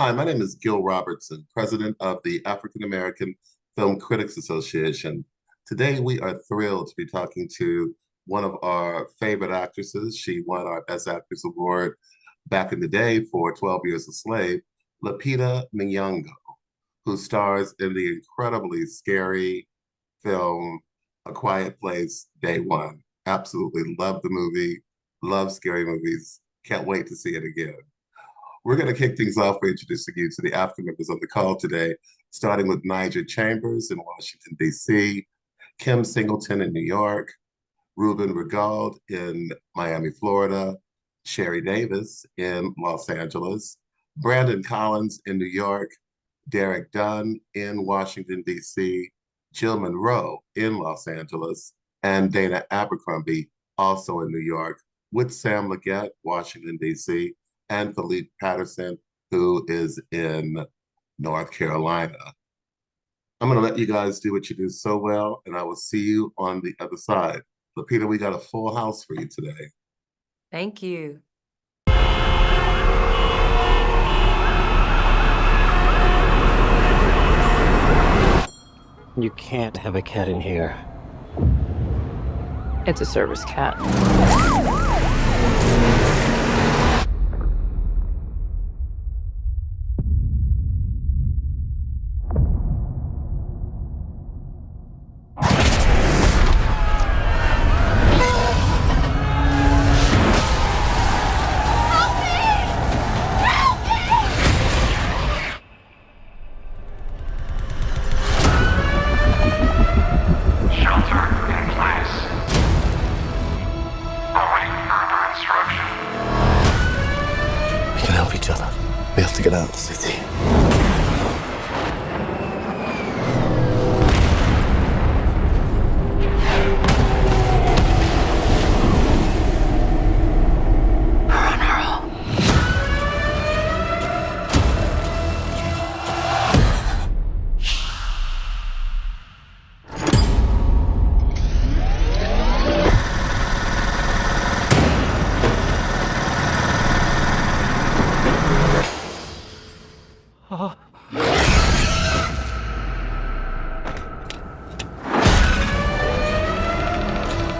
Hi, my name is Gil Robertson, president of the African American Film Critics Association. Today, we are thrilled to be talking to one of our favorite actresses. She won our Best Actress Award back in the day for 12 Years a Slave, Lupita Nyong'o, who stars in the incredibly scary film A Quiet Place Day One. Absolutely love the movie, love scary movies. Can't wait to see it again. We're going to kick things off by introducing you to the African members on the call today, starting with Niger Chambers in Washington, D.C., Kim Singleton in New York, Ruben Regaud in Miami, Florida, Sherry Davis in Los Angeles, Brandon Collins in New York, Derek Dunn in Washington, D.C., Jill Monroe in Los Angeles, and Dana Abercrombie, also in New York, with Sam Leggett, Washington, D.C., and Philippe Patterson, who is in North Carolina. I'm going to let you guys do what you do so well, and I will see you on the other side. Lupita, we got a full house for you today. Thank you. You can't have a cat in here. It's a service cat. We have to get out of the city.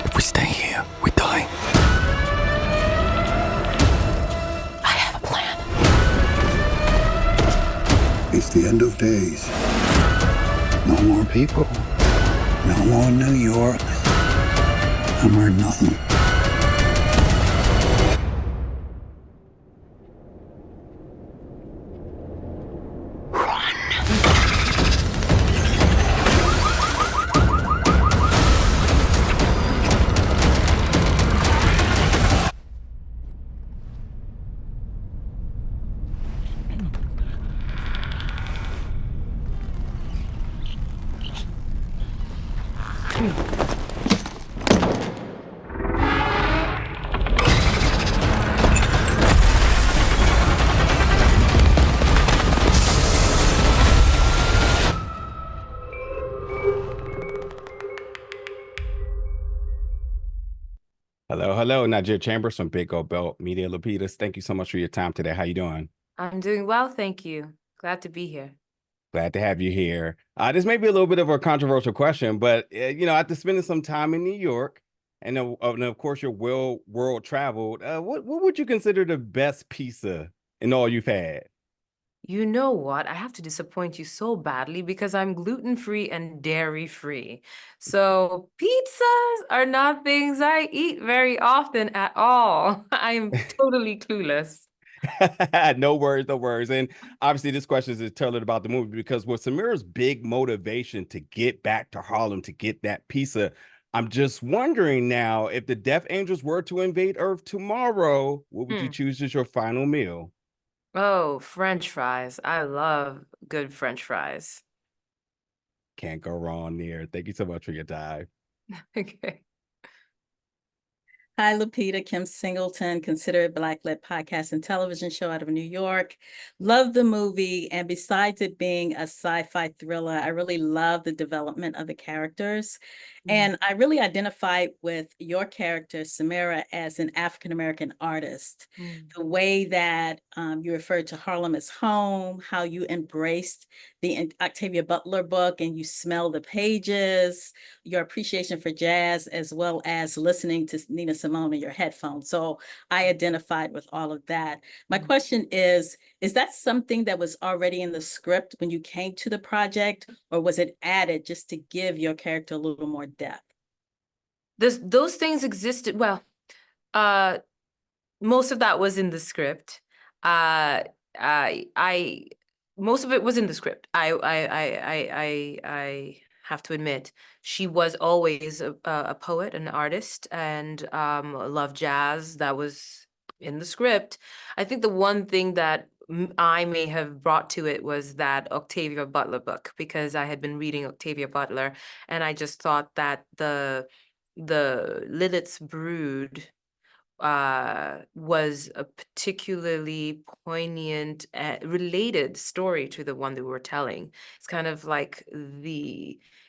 If we stay here, we die. I have a plan. It's the end of days. No more people. No more New York. No more nothing. Hello, Niger Chambers from Big Gold Belt Media. Lupita, thank you so much for your time today. How you doing? I'm doing well, thank you. Glad to be here. Glad to have you here. This may be a little bit of a controversial question, but after spending some time in New York, and of course your world traveled, what would you consider the best pizza in all you've had? You know what? I have to disappoint you so badly because I'm gluten-free and dairy-free. So pizzas are not things I eat very often at all. I am totally clueless. No worries. And obviously, this question is tailored about the movie because with Samira's big motivation to get back to Harlem to get that pizza, I'm just wondering now if the Death Angels were to invade Earth tomorrow, what would you choose as your final meal? Oh, French fries. I love good French fries. Can't go wrong there. Thank you so much for your time. Okay. Hi, Lupita, Kim Singleton, considered Black-led podcast and television show out of New York. Love the movie. And besides it being a sci-fi thriller, I really love the development of the characters. And I really identified with your character, Samira, as an African-American artist. The way that you referred to Harlem as home, how you embraced the Octavia Butler book and you smell the pages, your appreciation for jazz, as well as listening to Nina Simone in your headphones. So I identified with all of that. My question is that something that was already in the script when you came to the project, or was it added just to give your character a little more depth? Those things existed. Well, most of that was in the script. I most of it was in the script. I have to admit, she was always a poet, an artist, and loved jazz. That was in the script. I think the one thing that I may have brought to it was that Octavia Butler book, because I had been reading Octavia Butler, and I just thought that the Lilith's Brood was a particularly poignant, related story to the one that we were telling. It's kind of like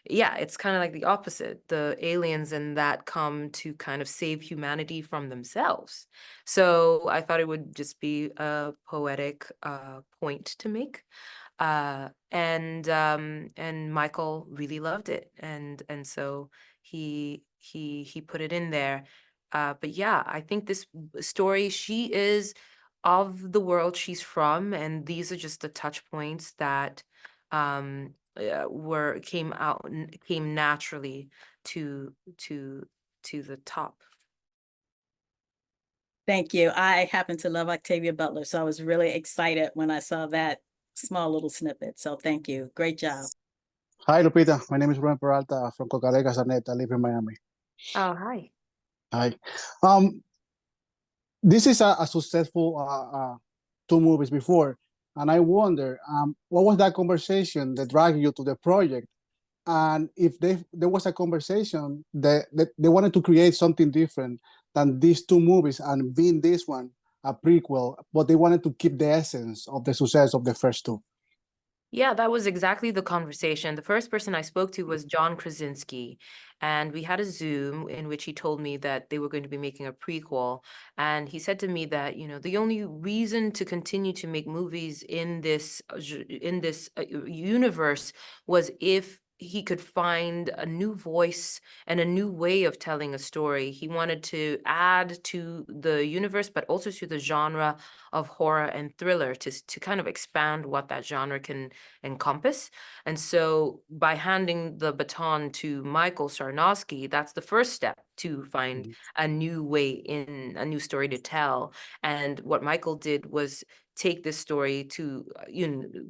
it's kind of like the opposite. The aliens in that come to kind of save humanity from themselves. So I thought it would just be a poetic point to make. And Michael really loved it, and so he put it in there. But yeah, I think this story, she is of the world she's from, and these are just the touch points that came naturally to the top. Thank you. I happen to love Octavia Butler, so I was really excited when I saw that small little snippet. So thank you. Great job. Hi, Lupita. My name is Ruben Peralta from Cocalega Zanet. I live in Miami. Oh, hi. Hi. This is a successful two movies before, and I wonder what was that conversation that dragged you to the project, and if there was a conversation that they wanted to create something different than these two movies, and being this one a prequel, but they wanted to keep the essence of the success of the first two. Yeah, that was exactly the conversation. The first person I spoke to was John Krasinski, and we had a Zoom in which he told me that they were going to be making a prequel. And he said to me that, the only reason to continue to make movies in this universe was if he could find a new voice and a new way of telling a story. He wanted to add to the universe, but also to the genre of horror and thriller to kind of expand what that genre can encompass. And so by handing the baton to Michael Sarnowski, that's the first step to find a new way in, a new story to tell. And what Michael did was take this story to,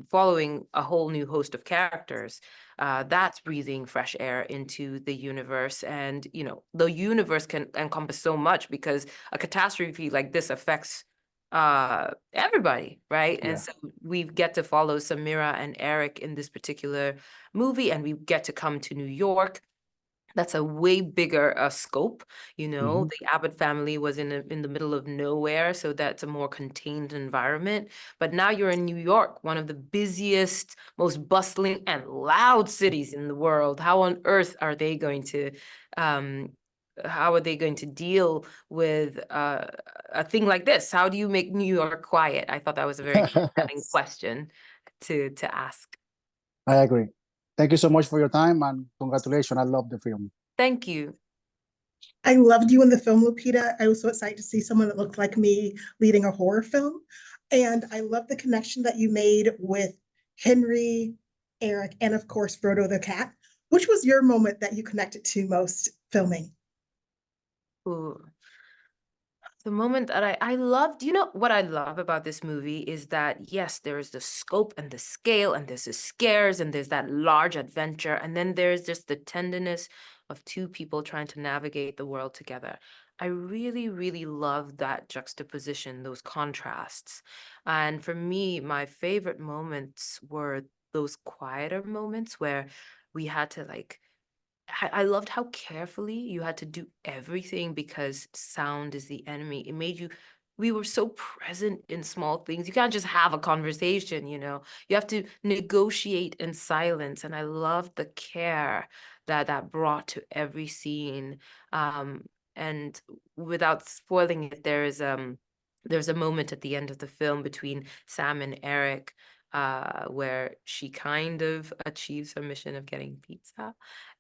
following a whole new host of characters. That's breathing fresh air into the universe. And, the universe can encompass so much, because a catastrophe like this affects everybody, right? Yeah. And so we get to follow Samira and Eric in this particular movie, and we get to come to New York. That's a way bigger scope. The Abbott family was in the middle of nowhere, so that's a more contained environment. But now you're in New York, one of the busiest, most bustling and loud cities in the world. How on earth are they going to deal with a thing like this? How do you make New York quiet? I thought that was a very compelling question to ask. I agree. Thank you so much for your time, and congratulations. I love the film. Thank you. I loved you in the film, Lupita. I was so excited to see someone that looked like me leading a horror film. And I love the connection that you made with Henry, Eric, and of course, Frodo the cat. Which was your moment that you connected to most filming? Ooh. The moment that I loved, what I love about this movie is that, yes, there is the scope and the scale, and there's the scares, and there's that large adventure, and then there's just the tenderness of two people trying to navigate the world together. I really, really love that juxtaposition, those contrasts. And for me, my favorite moments were those quieter moments where we had to I loved how carefully you had to do everything, because sound is the enemy. It made you we were so present in small things. You can't just have a conversation, you know. You have to negotiate in silence. And I love the care that brought to every scene. And without spoiling it, there's a moment at the end of the film between Sam and Eric, where she kind of achieves her mission of getting pizza.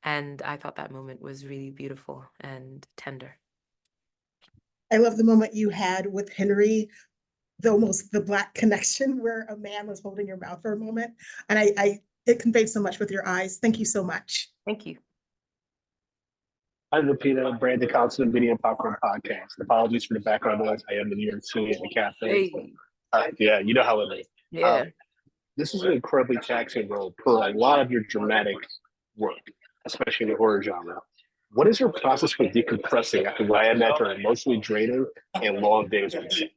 And I thought that moment was really beautiful and tender. I love the moment you had with Henry, the Black connection where a man was holding your mouth for a moment. And it conveyed so much with your eyes. Thank you so much. Thank you. I'm Lupita, Brandon Council Media and Popcorn Podcast. Apologies for the background noise. I am in New York City at the cafe. Hey. Yeah, you know how it is. Yeah. This is an incredibly taxing role for a lot of your dramatic work, especially in the horror genre. What is your process for decompressing after what I imagine are emotionally draining and long days on set?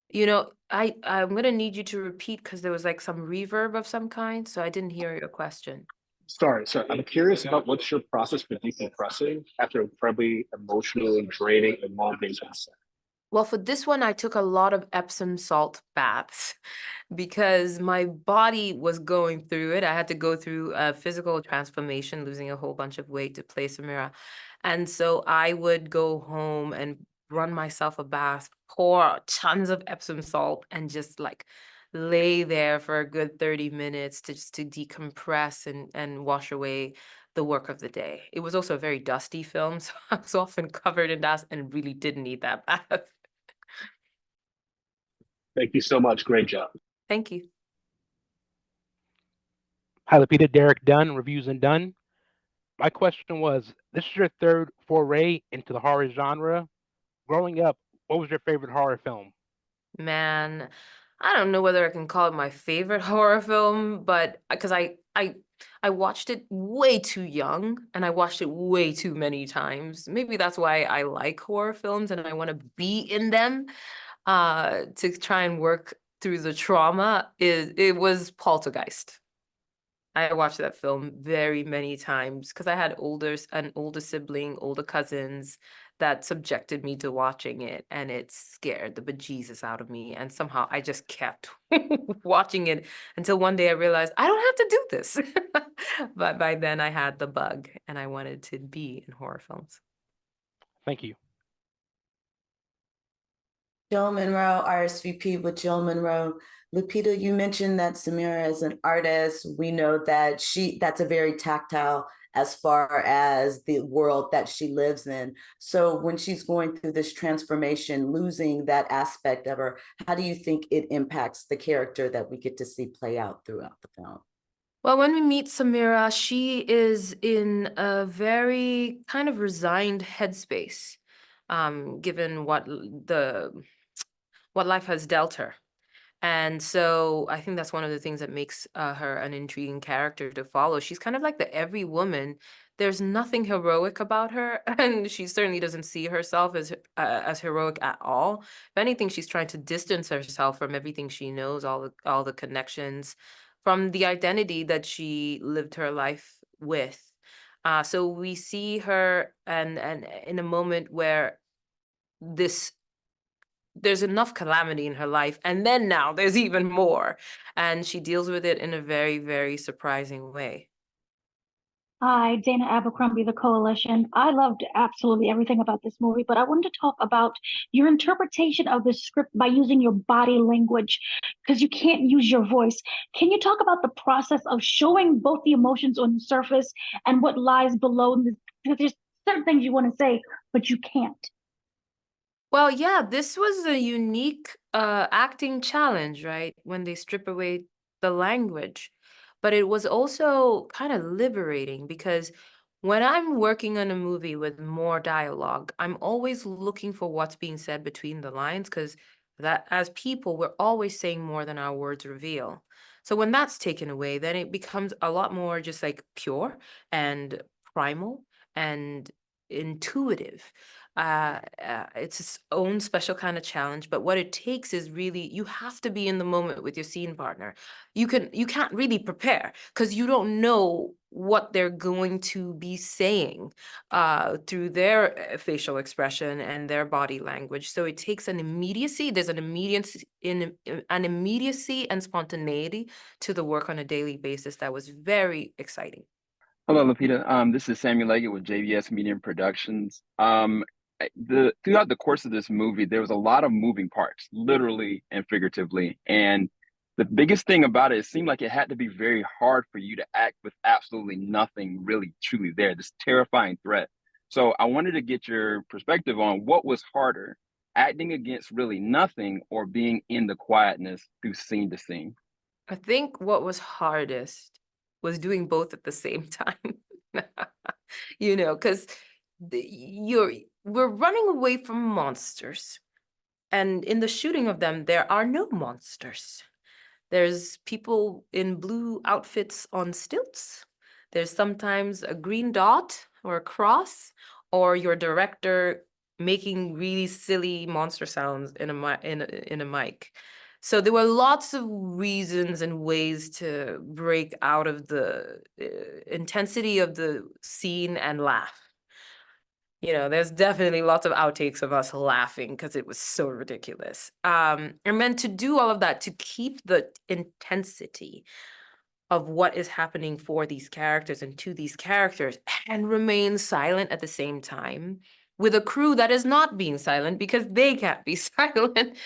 You know, I'm gonna need you to repeat because there was like some reverb of some kind, so I didn't hear your question. Sorry, so I'm curious about what's your process for decompressing after incredibly emotionally draining and long days on set? Well, for this one, I took a lot of Epsom salt baths because my body was going through it. I had to go through a physical transformation, losing a whole bunch of weight to play Samira. And so I would go home and run myself a bath, pour tons of Epsom salt, and just like lay there for a good 30 minutes to just to decompress and wash away the work of the day. It was also a very dusty film, so I was often covered in dust and really did need that bath. Thank you so much. Great job. Thank you. Hi, Lupita. Derek Dunn, Reviews and Done. My question was, this is your third foray into the horror genre. Growing up, what was your favorite horror film? Man, I don't know whether I can call it my favorite horror film, but because I watched it way too young and I watched it way too many times. Maybe that's why I like horror films and I want to be in them to try and work through the trauma. It was Poltergeist. I watched that film very many times because I had an older sibling, older cousins that subjected me to watching it, and it scared the bejesus out of me. And somehow I just kept watching it until one day I realized I don't have to do this. But by then I had the bug and I wanted to be in horror films. Thank you. Jill Monroe, RSVP with Jill Monroe. Lupita, you mentioned that Samira is an artist. We know that that's a very tactile as far as the world that she lives in. So when she's going through this transformation, losing that aspect of her, how do you think it impacts the character that we get to see play out throughout the film? Well, when we meet Samira, she is in a very kind of resigned headspace, given what life has dealt her. And so I think that's one of the things that makes her an intriguing character to follow. She's kind of like the every woman. There's nothing heroic about her, and she certainly doesn't see herself as heroic at all. If anything, she's trying to distance herself from everything she knows, all the connections, from the identity that she lived her life with. So we see her and in a moment where there's enough calamity in her life, and then now there's even more, and she deals with it in a very, very surprising way. Hi, Dana Abercrombie, The Coalition. I loved absolutely everything about this movie, but I wanted to talk about your interpretation of the script by using your body language, because you can't use your voice. Can you talk about the process of showing both the emotions on the surface and what lies below? Because there's certain things you want to say, but you can't. Well, yeah, this was a unique acting challenge, right? When they strip away the language. But it was also kind of liberating because when I'm working on a movie with more dialogue, I'm always looking for what's being said between the lines because that as people, we're always saying more than our words reveal. So when that's taken away, then it becomes a lot more just like pure and primal and intuitive. It's its own special kind of challenge, but what it takes is really you have to be in the moment with your scene partner. You can't really prepare because you don't know what they're going to be saying through their facial expression and their body language. So it takes an immediacy. There's an immediacy and spontaneity to the work on a daily basis that was very exciting. Hello, Lupita. This is Samuel Leggett with JVS Media Productions. Throughout the course of this movie, there was a lot of moving parts, literally and figuratively. And the biggest thing about it seemed like it had to be very hard for you to act with absolutely nothing really truly there, this terrifying threat. So I wanted to get your perspective on what was harder, acting against really nothing or being in the quietness through scene to scene. I think what was hardest was doing both at the same time. Because we're running away from monsters. And in the shooting of them, there are no monsters. There's people in blue outfits on stilts. There's sometimes a green dot or a cross, or your director making really silly monster sounds in a mic. So there were lots of reasons and ways to break out of the intensity of the scene and laugh. There's definitely lots of outtakes of us laughing because it was so ridiculous. And then to do all of that, to keep the intensity of what is happening for these characters and to these characters and remain silent at the same time with a crew that is not being silent because they can't be silent.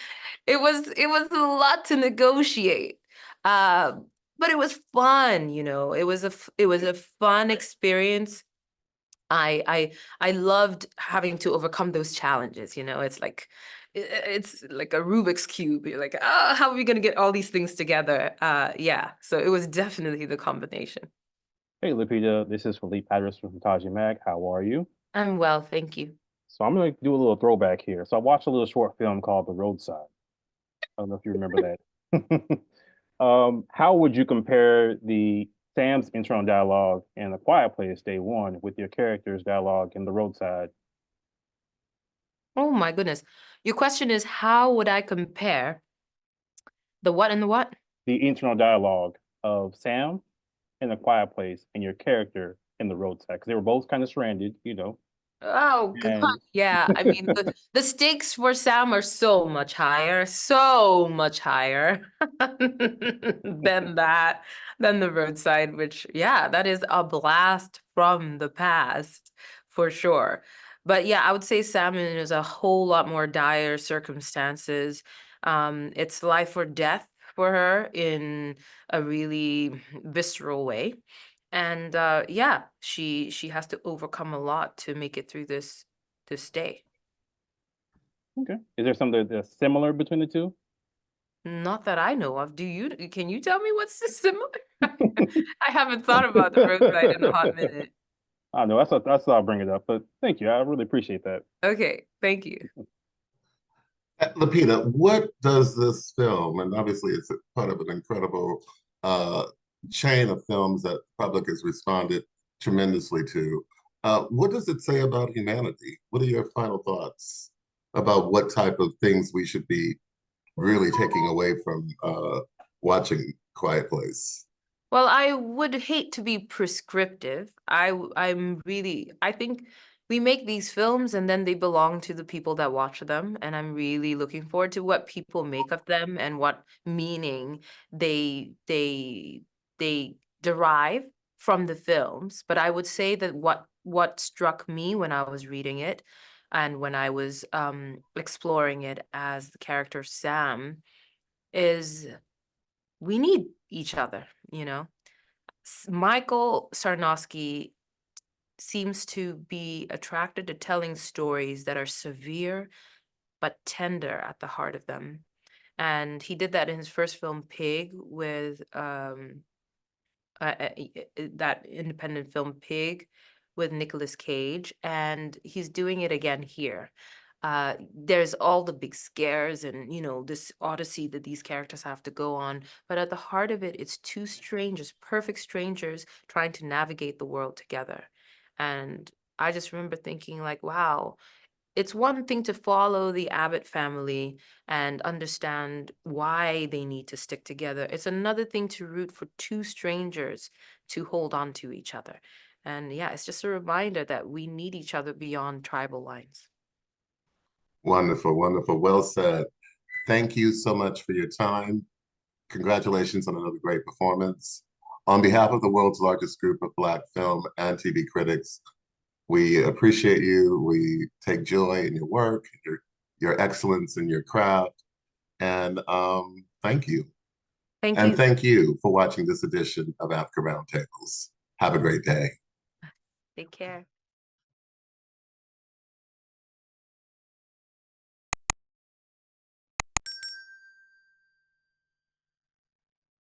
It was a lot to negotiate. But it was fun, it was a fun experience. I loved having to overcome those challenges. It's like a Rubik's Cube. You're like, oh, how are we gonna get all these things together? Yeah. So it was definitely the combination. Hey, Lupita, this is Philippe Patterson from Taji Mag. How are you? I'm well, thank you. So I'm going to do a little throwback here. So I watched a little short film called The Roadside. I don't know if you remember that. How would you compare the Sam's internal dialogue in A Quiet Place Day One with your character's dialogue in The Roadside? Oh my goodness. Your question is, how would I compare the what and the what? The internal dialogue of Sam in A Quiet Place and your character in The Roadside, because they were both kind of stranded, Oh God, And yeah. I mean, the stakes for Sam are so much higher than the Roadside, which, yeah, that is a blast from the past for sure. But yeah, I would say Salmon is a whole lot more dire circumstances. It's life or death for her in a really visceral way. And yeah, she has to overcome a lot to make it through this day. okay, is there something that's similar between the two? Not that I know of. Can you tell me what's the similar? I haven't thought about the Roadside in a hot minute. I know that's what I'll bring it up, but thank you. I really appreciate that. Okay, thank you. Lupita, what does this film, and obviously it's a part of an incredible chain of films that the public has responded tremendously to. What does it say about humanity? What are your final thoughts about what type of things we should be really taking away from watching Quiet Place? Well, I would hate to be prescriptive. I think we make these films and then they belong to the people that watch them. And I'm really looking forward to what people make of them and what meaning they derive from the films. But I would say that what struck me when I was reading it and when I was exploring it as the character Sam is we need each other, Michael Sarnowski seems to be attracted to telling stories that are severe but tender at the heart of them. And he did that in his first film, Pig, with that independent film Pig with Nicolas Cage. And he's doing it again here. There's all the big scares and, this odyssey that these characters have to go on. But at the heart of it, it's two strangers, perfect strangers, trying to navigate the world together. And I just remember thinking like, wow, it's one thing to follow the Abbott family and understand why they need to stick together. It's another thing to root for two strangers to hold on to each other. And yeah, it's just a reminder that we need each other beyond tribal lines. Wonderful, wonderful. Well said. Thank you so much for your time. Congratulations on another great performance. On behalf of the world's largest group of Black film and TV critics, we appreciate you. We take joy in your work, your excellence in your craft, and thank you. Thank And you. thank you for watching this edition of AAFCA Roundtables. Have a great day. Take care.